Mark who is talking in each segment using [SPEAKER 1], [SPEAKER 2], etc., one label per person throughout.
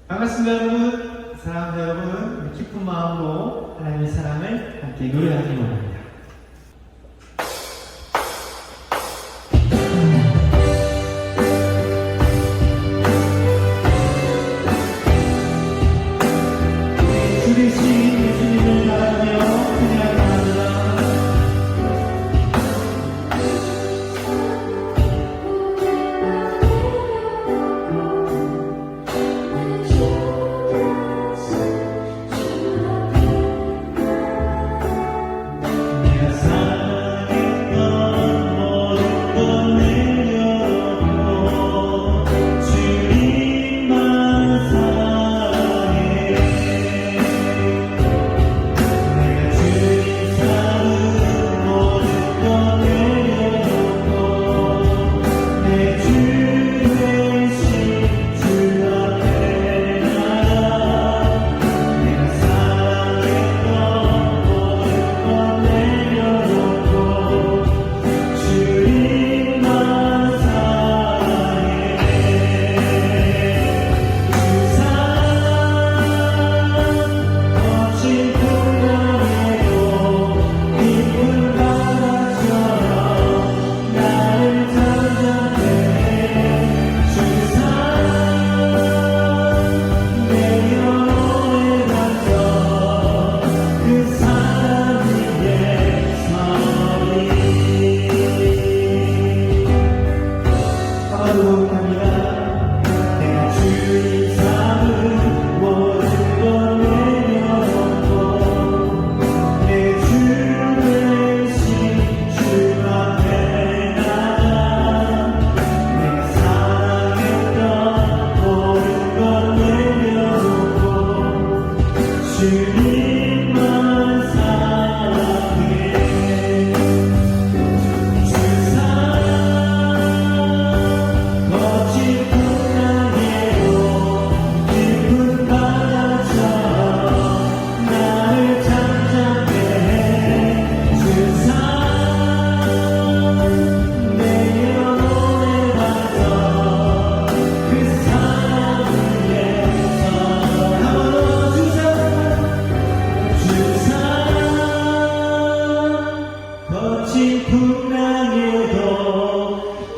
[SPEAKER 1] 반갑습니다, 여러분. 사랑하는 여러분, 기쁜 마음으로 하나님의 사랑을 함께 노래하기 원합니다. 주되신 예수님을 바라며 찬양합니다.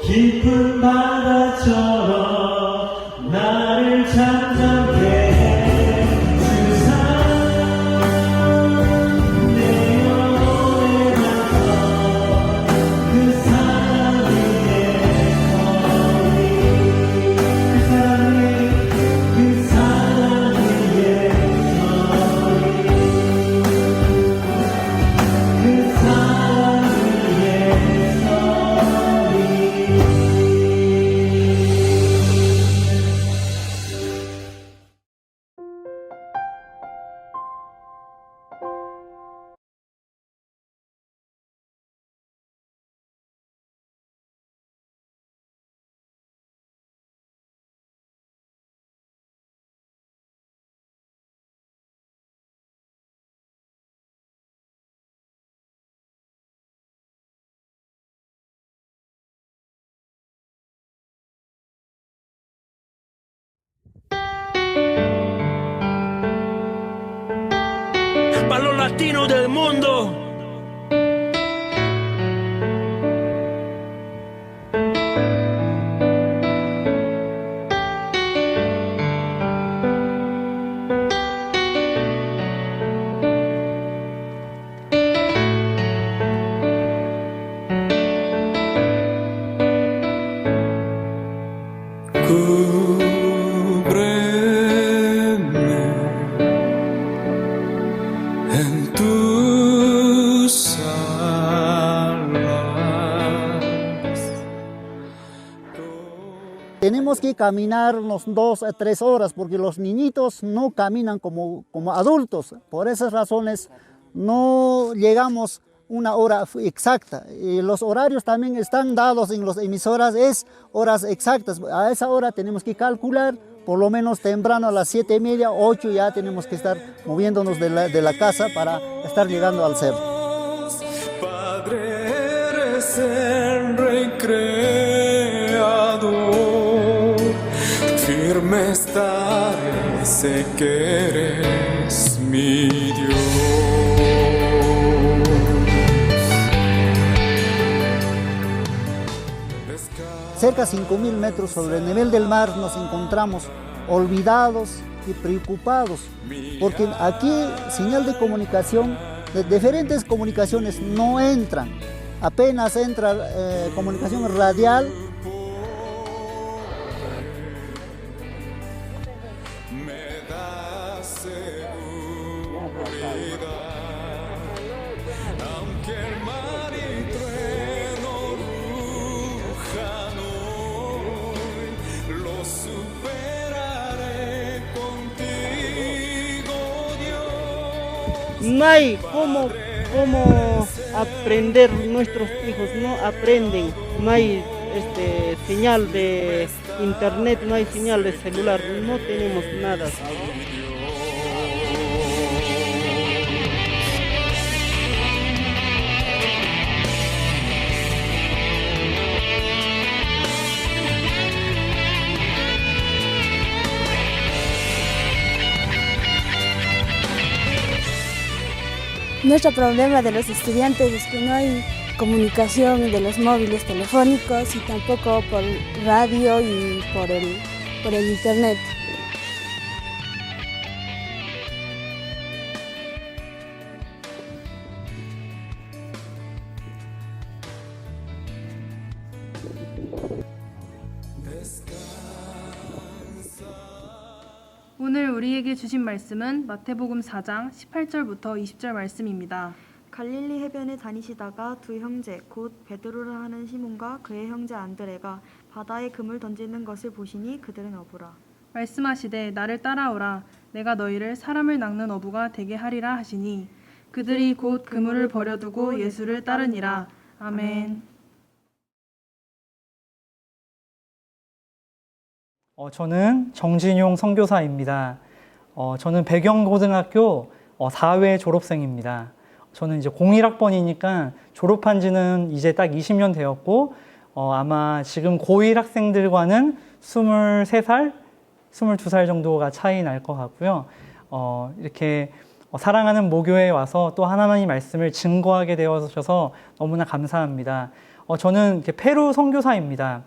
[SPEAKER 1] 깊은 바다처럼 나를 잠잠케 해 주사 내 영혼에 가서 그 사랑 위에 그 사랑 위에 그 사랑 위에
[SPEAKER 2] para los latinos del mundo.
[SPEAKER 3] En tus alas.
[SPEAKER 4] Tenemos que caminar unos 2 a 3 horas porque los niñitos no caminan como adultos. Por esas razones no llegamos una hora exacta. Y los horarios también están dados en las emisoras, es horas exactas. A esa hora tenemos que calcular, por lo menos temprano a las 7:30, 8 ya tenemos que estar moviéndonos de la casa para estar llegando al cerro.
[SPEAKER 3] Padre, eres el Rey creador, firme estaré sé que eres mi Dios.
[SPEAKER 4] Cerca de 5.000 metros sobre el nivel del mar nos encontramos olvidados y preocupados, porque aquí señal de comunicación, de diferentes comunicaciones no entran. Apenas entra comunicación radial.
[SPEAKER 3] Me da seguridad, aunque el mar y trueno rujan hoy, lo superaré contigo, Dios.
[SPEAKER 5] No hay cómo aprender, nuestros hijos no aprenden, no hay señal de internet, no hay señal de celular, no tenemos nada.
[SPEAKER 6] Nuestro problema de los estudiantes es que no hay comunicación de los móviles telefónicos y tampoco por radio y por el internet.
[SPEAKER 7] 오늘 우리에게 주신 말씀은 마태복음 4장 18절부터 20절 말씀입니다.
[SPEAKER 8] 갈릴리 해변에 다니시다가 두 형제 곧 베드로라 하는 시몬과 그의 형제 안드레가 바다에 금을 던지는 것을 보시니 그들은 어부라.
[SPEAKER 7] 말씀하시되 나를 따라오라 내가 너희를 사람을 낚는 어부가 되게 하리라 하시니 그들이 곧 그물을 버려두고 예수를 따르니라. 아멘.
[SPEAKER 9] 저는 정진용 선교사입니다. 저는 배경고등학교 4회 졸업생입니다. 저는 이제 01학번이니까 졸업한 지는 이제 딱 20년 되었고, 아마 지금 고1 학생들과는 23살, 22살 정도가 차이 날 것 같고요. 이렇게 사랑하는 모교에 와서 또 하나님 말씀을 증거하게 되어서 너무나 감사합니다. 저는 이렇게 페루 선교사입니다.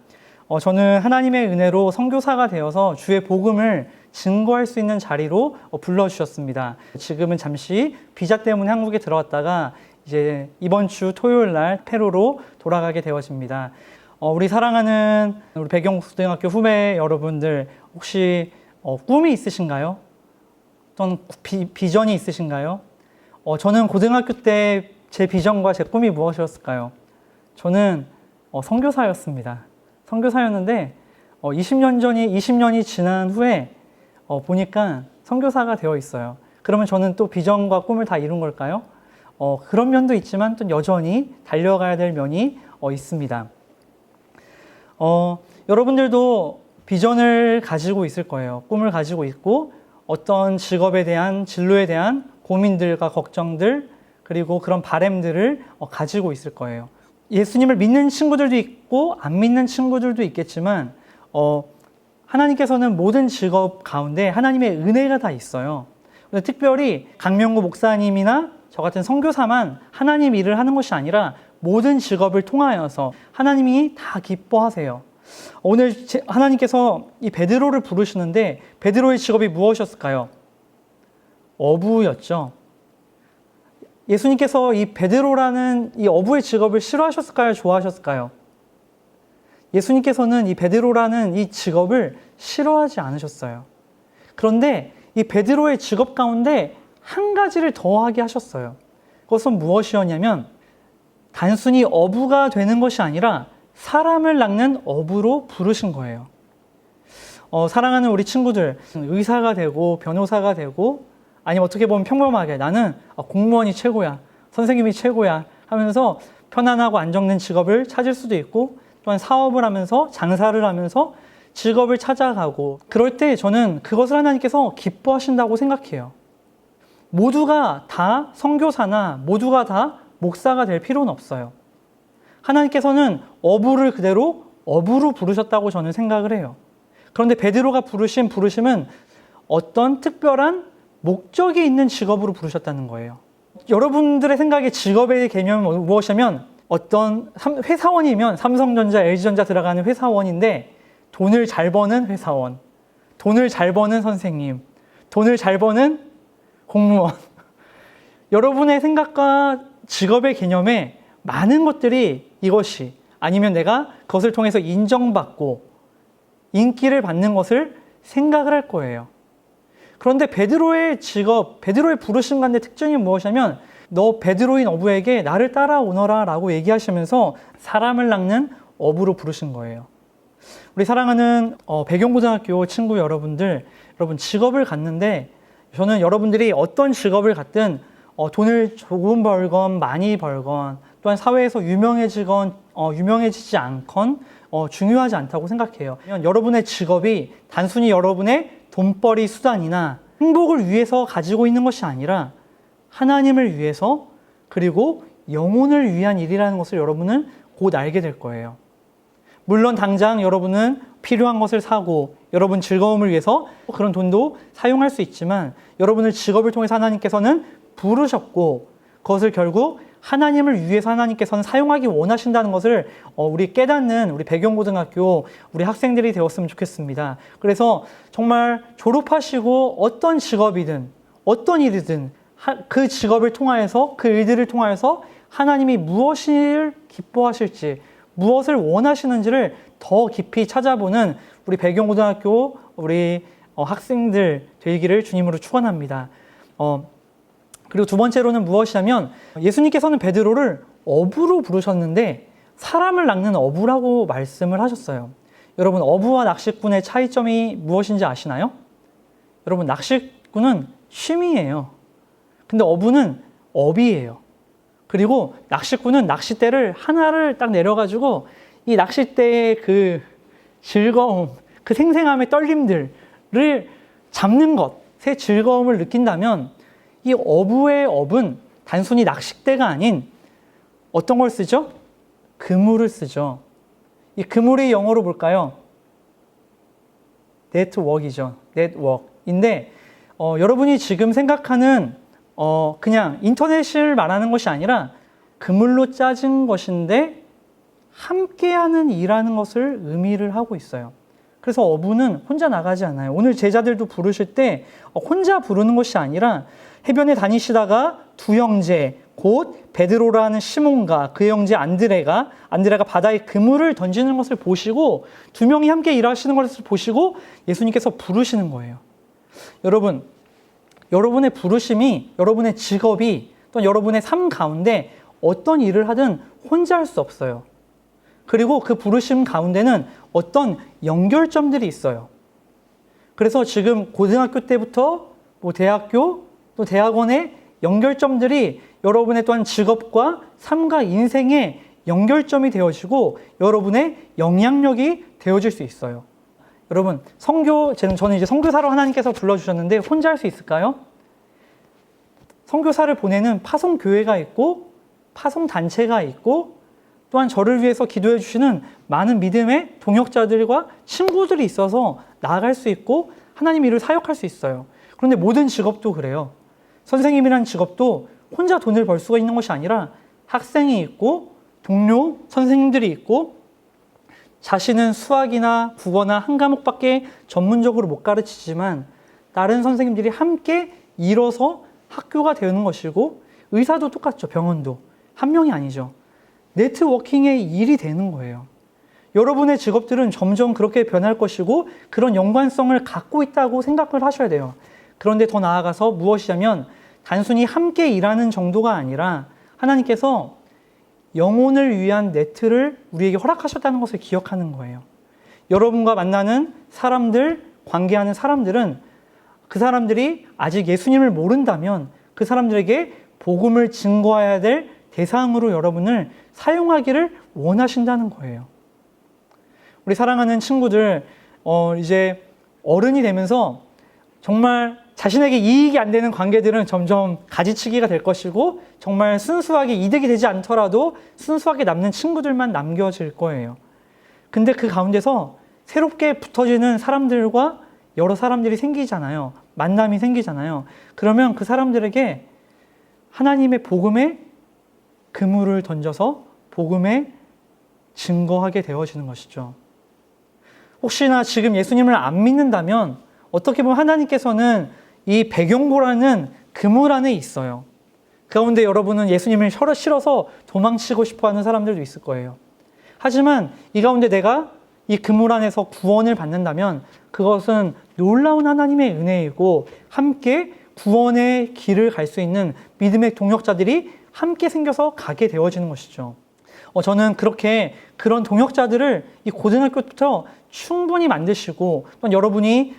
[SPEAKER 9] 저는 하나님의 은혜로 선교사가 되어서 주의 복음을 증거할 수 있는 자리로 불러주셨습니다. 지금은 잠시 비자 때문에 한국에 들어왔다가 이제 이번 주 토요일 날 페루로 돌아가게 되어집니다. 우리 사랑하는 우리 배경고등학교 후배 여러분들 혹시 꿈이 있으신가요? 어떤 비전이 있으신가요? 저는 고등학교 때 제 비전과 제 꿈이 무엇이었을까요? 저는 선교사였습니다. 선교사였는데 20년이 지난 후에 보니까 선교사가 되어 있어요. 그러면 저는 또 비전과 꿈을 다 이룬 걸까요? 그런 면도 있지만 또 여전히 달려가야 될 면이 있습니다. 여러분들도 비전을 가지고 있을 거예요. 꿈을 가지고 있고 어떤 직업에 대한 진로에 대한 고민들과 걱정들 그리고 그런 바램들을 가지고 있을 거예요. 예수님을 믿는 친구들도 있고 안 믿는 친구들도 있겠지만 하나님께서는 모든 직업 가운데 하나님의 은혜가 다 있어요. 근데 특별히 강명구 목사님이나 저 같은 선교사만 하나님 일을 하는 것이 아니라 모든 직업을 통하여서 하나님이 다 기뻐하세요. 오늘 하나님께서 이 베드로를 부르시는데 베드로의 직업이 무엇이었을까요? 어부였죠. 예수님께서 이 베드로라는 이 어부의 직업을 싫어하셨을까요? 좋아하셨을까요? 예수님께서는 이 베드로라는 이 직업을 싫어하지 않으셨어요. 그런데 이 베드로의 직업 가운데 한 가지를 더하게 하셨어요. 그것은 무엇이었냐면 단순히 어부가 되는 것이 아니라 사람을 낚는 어부로 부르신 거예요. 사랑하는 우리 친구들, 의사가 되고 변호사가 되고 아니면 어떻게 보면 평범하게 나는 공무원이 최고야, 선생님이 최고야 하면서 편안하고 안정된 직업을 찾을 수도 있고 또한 사업을 하면서 장사를 하면서 직업을 찾아가고 그럴 때 저는 그것을 하나님께서 기뻐하신다고 생각해요. 모두가 다 선교사나 모두가 다 목사가 될 필요는 없어요. 하나님께서는 어부를 그대로 어부로 부르셨다고 저는 생각을 해요. 그런데 베드로가 부르심은 어떤 특별한 목적이 있는 직업으로 부르셨다는 거예요. 여러분들의 생각에 직업의 개념은 무엇이냐면 어떤 회사원이면 삼성전자, LG전자 들어가는 회사원인데 돈을 잘 버는 회사원, 돈을 잘 버는 선생님, 돈을 잘 버는 공무원. 여러분의 생각과 직업의 개념에 많은 것들이 이것이 아니면 내가 그것을 통해서 인정받고 인기를 받는 것을 생각을 할 거예요. 그런데 베드로의 직업, 베드로의 부르심 가운데 특징이 무엇이냐면 너 베드로인 어부에게 나를 따라오너라 라고 얘기하시면서 사람을 낚는 어부로 부르신 거예요. 우리 사랑하는 배경고등학교 친구 여러분들, 여러분 직업을 갖는데 저는 여러분들이 어떤 직업을 갖든 돈을 조금 벌건 많이 벌건 또한 사회에서 유명해지건 유명해지지 않건 중요하지 않다고 생각해요. 여러분의 직업이 단순히 여러분의 돈벌이 수단이나 행복을 위해서 가지고 있는 것이 아니라 하나님을 위해서 그리고 영혼을 위한 일이라는 것을 여러분은 곧 알게 될 거예요. 물론 당장 여러분은 필요한 것을 사고 여러분 즐거움을 위해서 그런 돈도 사용할 수 있지만 여러분을 직업을 통해서 하나님께서는 부르셨고 그것을 결국 하나님을 위해서 하나님께서는 사용하기 원하신다는 것을 우리 깨닫는 우리 배경고등학교 우리 학생들이 되었으면 좋겠습니다. 그래서 정말 졸업하시고 어떤 직업이든 어떤 일이든 그 직업을 통하여서 그 일들을 통하여서 하나님이 무엇을 기뻐하실지 무엇을 원하시는지를 더 깊이 찾아보는 우리 배경고등학교 우리 학생들 되기를 주님으로 축원합니다. 그리고 두 번째로는 무엇이냐면 예수님께서는 베드로를 어부로 부르셨는데 사람을 낚는 어부라고 말씀을 하셨어요. 여러분 어부와 낚시꾼의 차이점이 무엇인지 아시나요? 여러분 낚시꾼은 취미예요. 근데 어부는 업이에요. 그리고 낚시꾼은 낚싯대를 하나를 딱 내려가지고 이 낚싯대의 그 즐거움, 그 생생함의 떨림들을 잡는 것의 즐거움을 느낀다면 이 어부의 업은 단순히 낚싯대가 아닌 어떤 걸 쓰죠? 그물을 쓰죠. 이 그물이 영어로 볼까요? network이죠. network인데 여러분이 지금 생각하는 그냥 인터넷을 말하는 것이 아니라 그물로 짜진 것인데 함께하는 일하는 것을 의미를 하고 있어요. 그래서 어부는 혼자 나가지 않아요. 오늘 제자들도 부르실 때 혼자 부르는 것이 아니라 해변에 다니시다가 두 형제 곧 베드로라는 시몬과 그의 형제 안드레가 바다에 그물을 던지는 것을 보시고 두 명이 함께 일하시는 것을 보시고 예수님께서 부르시는 거예요. 여러분, 여러분의 부르심이 여러분의 직업이 또 여러분의 삶 가운데 어떤 일을 하든 혼자 할 수 없어요. 그리고 그 부르심 가운데는 어떤 연결점들이 있어요. 그래서 지금 고등학교 때부터 대학교 또 대학원의 연결점들이 여러분의 또한 직업과 삶과 인생의 연결점이 되어지고 여러분의 영향력이 되어질 수 있어요. 여러분, 저는 이제 선교사로 하나님께서 불러주셨는데 혼자 할 수 있을까요? 선교사를 보내는 파송교회가 있고 파송단체가 있고 또한 저를 위해서 기도해 주시는 많은 믿음의 동역자들과 친구들이 있어서 나아갈 수 있고 하나님 일을 사역할 수 있어요. 그런데 모든 직업도 그래요. 선생님이라는 직업도 혼자 돈을 벌 수가 있는 것이 아니라 학생이 있고 동료 선생님들이 있고 자신은 수학이나 국어나 한 과목밖에 전문적으로 못 가르치지만 다른 선생님들이 함께 이뤄서 학교가 되는 것이고 의사도 똑같죠. 병원도. 한 명이 아니죠. 네트워킹의 일이 되는 거예요. 여러분의 직업들은 점점 그렇게 변할 것이고 그런 연관성을 갖고 있다고 생각을 하셔야 돼요. 그런데 더 나아가서 무엇이냐면 단순히 함께 일하는 정도가 아니라 하나님께서 영혼을 위한 네트를 우리에게 허락하셨다는 것을 기억하는 거예요. 여러분과 만나는 사람들, 관계하는 사람들은 그 사람들이 아직 예수님을 모른다면 그 사람들에게 복음을 증거해야 될 대상으로 여러분을 사용하기를 원하신다는 거예요. 우리 사랑하는 친구들, 이제 어른이 되면서 정말 자신에게 이익이 안 되는 관계들은 점점 가지치기가 될 것이고 정말 순수하게 이득이 되지 않더라도 순수하게 남는 친구들만 남겨질 거예요. 근데 그 가운데서 새롭게 붙어지는 사람들과 여러 사람들이 생기잖아요. 만남이 생기잖아요. 그러면 그 사람들에게 하나님의 복음의 그물을 던져서 복음에 증거하게 되어지는 것이죠. 혹시나 지금 예수님을 안 믿는다면 어떻게 보면 하나님께서는 이 배경고라는 그물 안에 있어요. 그 가운데 여러분은 예수님을 싫어서 도망치고 싶어하는 사람들도 있을 거예요. 하지만 이 가운데 내가 이 그물 안에서 구원을 받는다면 그것은 놀라운 하나님의 은혜이고 함께 구원의 길을 갈 수 있는 믿음의 동역자들이 함께 생겨서 가게 되어지는 것이죠. 저는 그렇게 그런 동역자들을 이 고등학교부터 충분히 만드시고 또 여러분이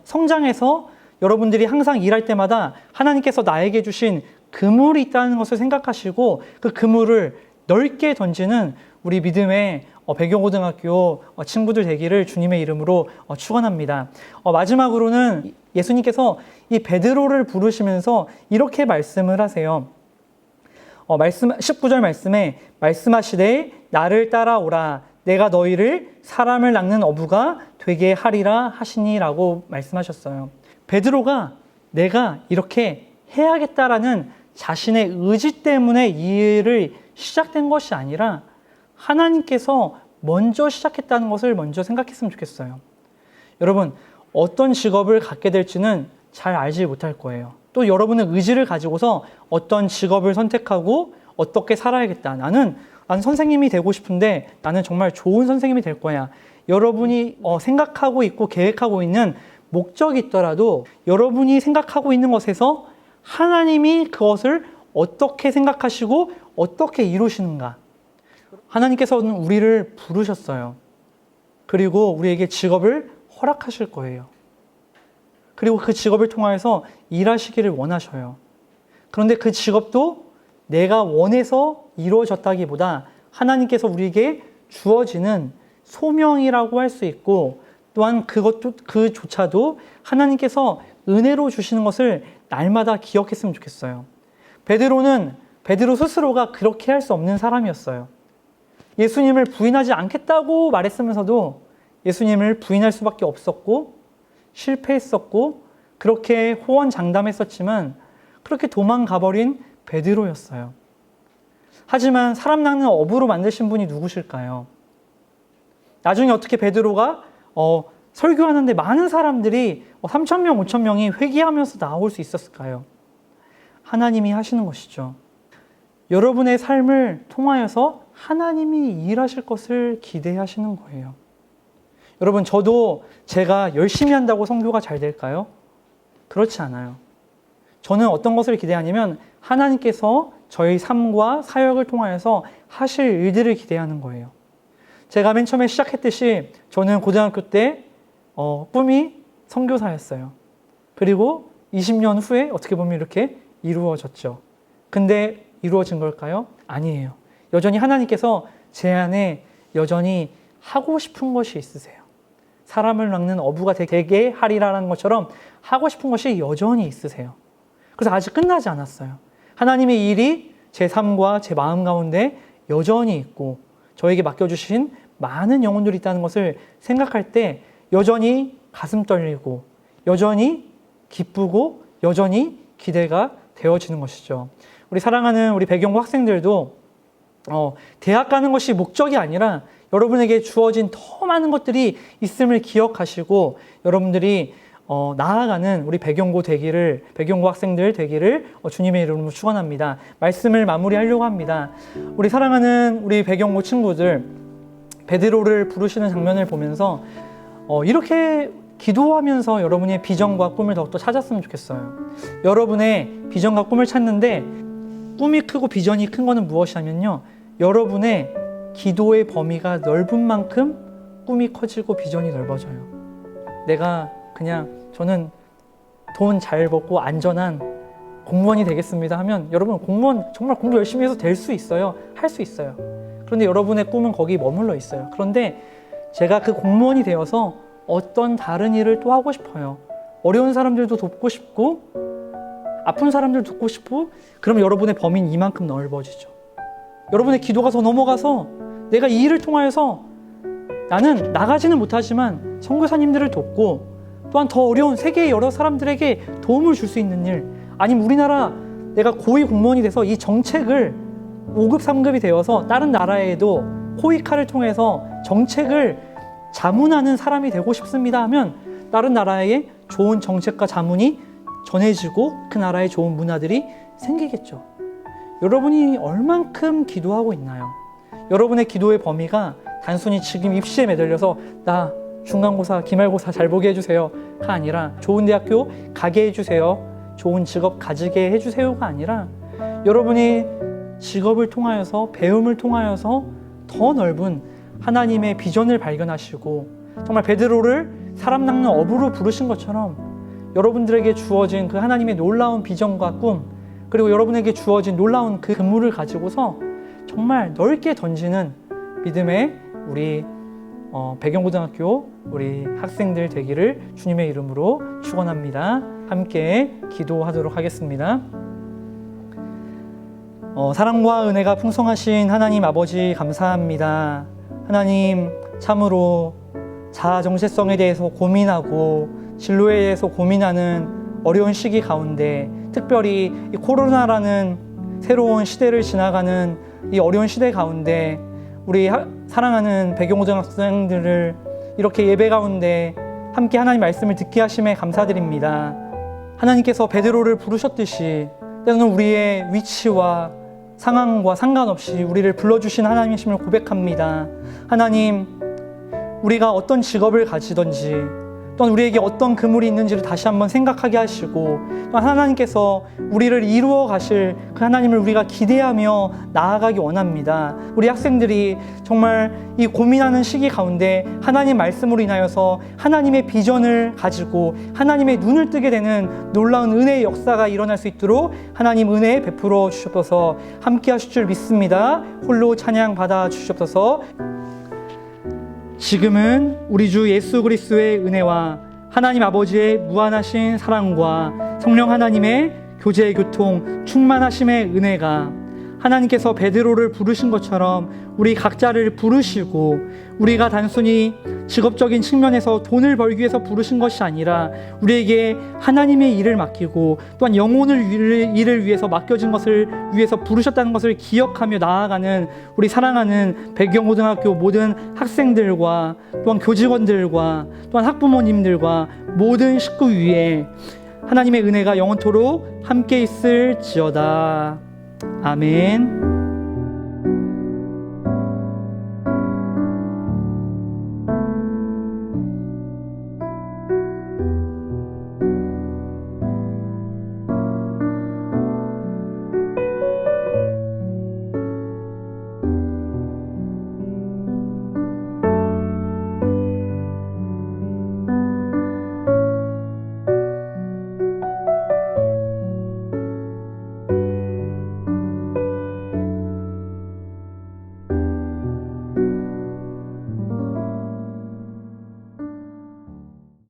[SPEAKER 9] 성장해서 여러분들이 항상 일할 때마다 하나님께서 나에게 주신 그물이 있다는 것을 생각하시고 그 그물을 넓게 던지는 우리 믿음의 배경고등학교 친구들 되기를 주님의 이름으로 축원합니다. 마지막으로는 예수님께서 이 베드로를 부르시면서 이렇게 말씀을 하세요. 19절 말씀에 말씀하시되 나를 따라오라 내가 너희를 사람을 낚는 어부가 되게 하리라 하시니라고 말씀하셨어요. 베드로가 내가 이렇게 해야겠다라는 자신의 의지 때문에 이 일을 시작된 것이 아니라 하나님께서 먼저 시작했다는 것을 먼저 생각했으면 좋겠어요. 여러분, 어떤 직업을 갖게 될지는 잘 알지 못할 거예요. 또 여러분은 의지를 가지고서 어떤 직업을 선택하고 어떻게 살아야겠다. 나는 선생님이 되고 싶은데 나는 정말 좋은 선생님이 될 거야. 여러분이 생각하고 있고 계획하고 있는 목적이 있더라도 여러분이 생각하고 있는 것에서 하나님이 그것을 어떻게 생각하시고 어떻게 이루시는가. 하나님께서는 우리를 부르셨어요. 그리고 우리에게 직업을 허락하실 거예요. 그리고 그 직업을 통하여서 일하시기를 원하셔요. 그런데 그 직업도 내가 원해서 이루어졌다기보다 하나님께서 우리에게 주어지는 소명이라고 할 수 있고 또한 그조차도 하나님께서 은혜로 주시는 것을 날마다 기억했으면 좋겠어요. 베드로 스스로가 그렇게 할 수 없는 사람이었어요. 예수님을 부인하지 않겠다고 말했으면서도 예수님을 부인할 수밖에 없었고 실패했었고 그렇게 호언장담했었지만 그렇게 도망가버린 베드로였어요. 하지만 사람 낚는 어부로 만드신 분이 누구실까요? 나중에 어떻게 베드로가 설교하는데 많은 사람들이 3,000명, 5,000명이 회개하면서 나올 수 있었을까요? 하나님이 하시는 것이죠. 여러분의 삶을 통하여서 하나님이 일하실 것을 기대하시는 거예요. 여러분, 저도 제가 열심히 한다고 선교가 잘 될까요? 그렇지 않아요. 저는 어떤 것을 기대하냐면 하나님께서 저희 삶과 사역을 통하여서 하실 일들을 기대하는 거예요. 제가 맨 처음에 시작했듯이 저는 고등학교 때 꿈이 선교사였어요. 그리고 20년 후에 어떻게 보면 이렇게 이루어졌죠. 근데 이루어진 걸까요? 아니에요. 여전히 하나님께서 제 안에 여전히 하고 싶은 것이 있으세요. 사람을 낚는 어부가 되게 하리라는 것처럼 하고 싶은 것이 여전히 있으세요. 그래서 아직 끝나지 않았어요. 하나님의 일이 제 삶과 제 마음 가운데 여전히 있고 저에게 맡겨주신 많은 영혼들이 있다는 것을 생각할 때 여전히 가슴 떨리고 여전히 기쁘고 여전히 기대가 되어지는 것이죠. 우리 사랑하는 우리 배경고 학생들도 대학 가는 것이 목적이 아니라 여러분에게 주어진 더 많은 것들이 있음을 기억하시고 여러분들이 나아가는 우리 배경고 학생들 되기를 주님의 이름으로 축원합니다. 말씀을 마무리하려고 합니다. 우리 사랑하는 우리 배경고 친구들, 베드로를 부르시는 장면을 보면서 이렇게 기도하면서 여러분의 비전과 꿈을 더욱더 찾았으면 좋겠어요. 여러분의 비전과 꿈을 찾는데 꿈이 크고 비전이 큰 거는 무엇이냐면요, 여러분의 기도의 범위가 넓은 만큼 꿈이 커지고 비전이 넓어져요. 저는 돈 잘 벌고 안전한 공무원이 되겠습니다 하면 여러분 공무원 정말 공부 열심히 해서 될 수 있어요. 할 수 있어요. 그런데 여러분의 꿈은 거기 머물러 있어요. 그런데 제가 그 공무원이 되어서 어떤 다른 일을 또 하고 싶어요. 어려운 사람들도 돕고 싶고 아픈 사람들 돕고 싶고 그러면 여러분의 범위는 이만큼 넓어지죠. 여러분의 기도가 더 넘어가서 내가 이 일을 통하여서 나는 나가지는 못하지만 선교사님들을 돕고 또한 더 어려운 세계의 여러 사람들에게 도움을 줄 수 있는 일, 아니면 우리나라 내가 고위 공무원이 돼서 이 정책을 5급, 3급이 되어서 다른 나라에도 호이카를 통해서 정책을 자문하는 사람이 되고 싶습니다 하면 다른 나라에 좋은 정책과 자문이 전해지고 그 나라에 좋은 문화들이 생기겠죠. 여러분이 얼만큼 기도하고 있나요? 여러분의 기도의 범위가 단순히 지금 입시에 매달려서 나 중간고사, 기말고사 잘 보게 해주세요가 아니라 좋은 대학교 가게 해주세요, 좋은 직업 가지게 해주세요가 아니라 여러분이 직업을 통하여서, 배움을 통하여서 더 넓은 하나님의 비전을 발견하시고 정말 베드로를 사람 낚는 어부로 부르신 것처럼 여러분들에게 주어진 그 하나님의 놀라운 비전과 꿈, 그리고 여러분에게 주어진 놀라운 그 그물을 가지고서 정말 넓게 던지는 믿음의 우리 배경고등학교 우리 학생들 되기를 주님의 이름으로 축원합니다. 함께 기도하도록 하겠습니다. 사랑과 은혜가 풍성하신 하나님 아버지 감사합니다. 하나님, 참으로 자아 정체성에 대해서 고민하고 진로에 대해서 고민하는 어려운 시기 가운데, 특별히 이 코로나라는 새로운 시대를 지나가는 이 어려운 시대 가운데 우리 사랑하는 배경고등학생들을 이렇게 예배 가운데 함께 하나님 말씀을 듣게 하심에 감사드립니다. 하나님께서 베드로를 부르셨듯이 때로는 우리의 위치와 상황과 상관없이 우리를 불러주신 하나님이심을 고백합니다. 하나님, 우리가 어떤 직업을 가지든지 또한 우리에게 어떤 그물이 있는지를 다시 한번 생각하게 하시고, 또한 하나님께서 우리를 이루어 가실 그 하나님을 우리가 기대하며 나아가기 원합니다. 우리 학생들이 정말 이 고민하는 시기 가운데 하나님 말씀으로 인하여서 하나님의 비전을 가지고 하나님의 눈을 뜨게 되는 놀라운 은혜의 역사가 일어날 수 있도록 하나님 은혜 베풀어 주시옵소서. 함께 하실 줄 믿습니다. 홀로 찬양 받아 주시옵소서. 지금은 우리 주 예수 그리스도의 은혜와 하나님 아버지의 무한하신 사랑과 성령 하나님의 교제 교통 충만하심의 은혜가 하나님께서 베드로를 부르신 것처럼 우리 각자를 부르시고, 우리가 단순히 직업적인 측면에서 돈을 벌기 위해서 부르신 것이 아니라 우리에게 하나님의 일을 맡기고 또한 영혼을 일을 위해서 맡겨진 것을 위해서 부르셨다는 것을 기억하며 나아가는 우리 사랑하는 배경고등학교 모든 학생들과 또한 교직원들과 또한 학부모님들과 모든 식구 위에 하나님의 은혜가 영원토록 함께 있을지어다. 아멘.